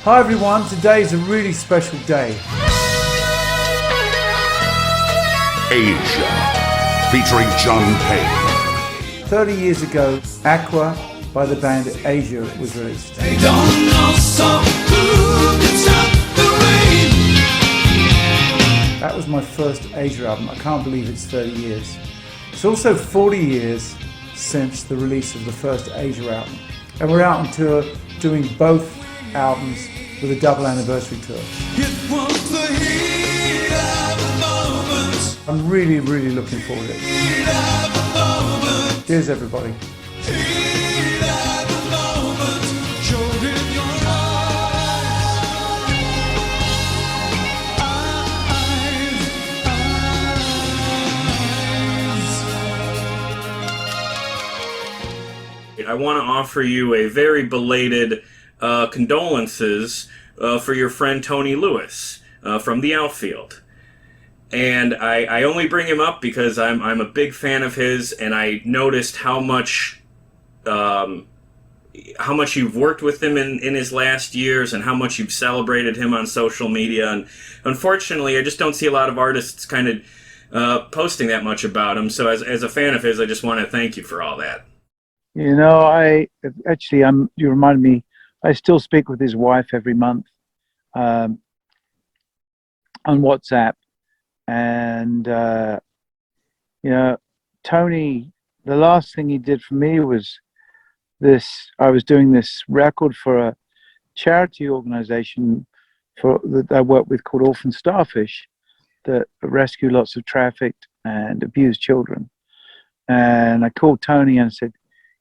Hi everyone, today is a really special day. Asia Featuring John Payne. 30 years ago, Aqua by the band Asia was released. They don't know, so who can stop the rain? That was my first Asia album. I can't believe it's 30 years. It's also 40 years since the release of the first Asia album. And we're out on tour doing both albums with a double anniversary tour. It was the heat of the moment. I'm really, really looking forward to it. Heat of the moment. Cheers everybody. Heat of the moment. Showed in your I want to offer you a very belated condolences for your friend Tony Lewis from the Outfield. And I only bring him up because I'm a big fan of his, and I noticed how much you've worked with him in his last years, and how much you've celebrated him on social media. And unfortunately, I just don't see a lot of artists kind of posting that much about him. So as a fan of his, I just want to thank you for all that. You know, you reminded me, I still speak with his wife every month on WhatsApp. And, you know, Tony, the last thing he did for me was I was doing this record for a charity organization that I work with called Orphan Starfish, that rescue lots of trafficked and abused children. And I called Tony and said,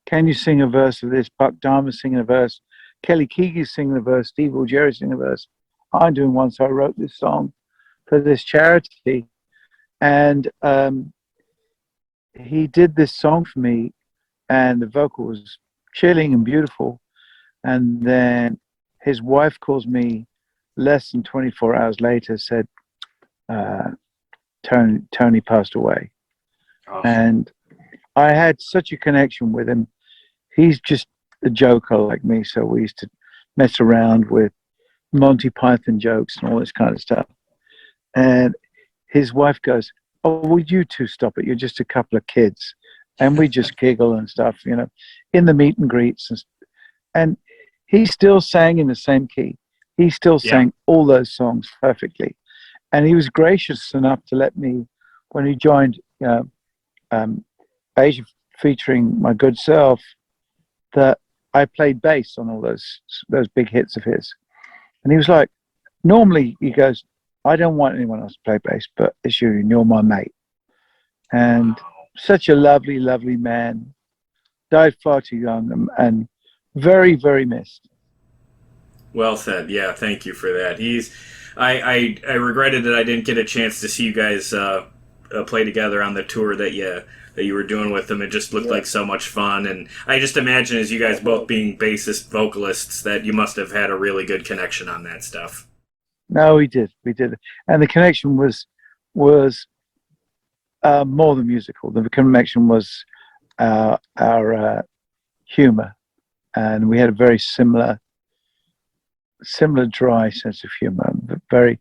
can you sing a verse of this? Buck Dharma singing a verse, Kelly Keege's singing a verse, Steve Jerry singing a verse. I'm doing one, so I wrote this song for this charity. And he did this song for me, and the vocal was chilling and beautiful. And then his wife calls me less than 24 hours later, said, Tony passed away. Oh. And I had such a connection with him. He's just a joker like me, so we used to mess around with Monty Python jokes and all this kind of stuff. And his wife goes, oh, would you two stop it? You're just a couple of kids. And we just giggle and stuff, you know, in the meet and greets. And he still sang in the same key. He still sang all those songs perfectly. And he was gracious enough to let me, when he joined Asia Featuring My Good Self, that I played bass on all those big hits of his. And he was like, normally he goes, I don't want anyone else to play bass, but it's you, and you're my mate. And such a lovely, lovely man. Died far too young and very, very missed. Well said. Yeah, thank you for that. I regretted that I didn't get a chance to see you guys play together on the tour that you were doing with them. It just looked like so much fun, and I just imagine, as you guys both being bassist vocalists, that you must have had a really good connection on that stuff. No, we did, and the connection was more than musical. The connection was our humor, and we had a very similar dry sense of humor. We're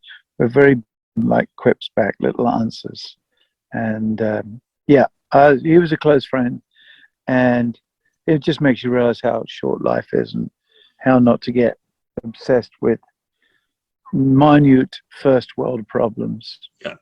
very like quips back, little answers, and he was a close friend, and it just makes you realize how short life is and how not to get obsessed with minute first world problems. Yeah.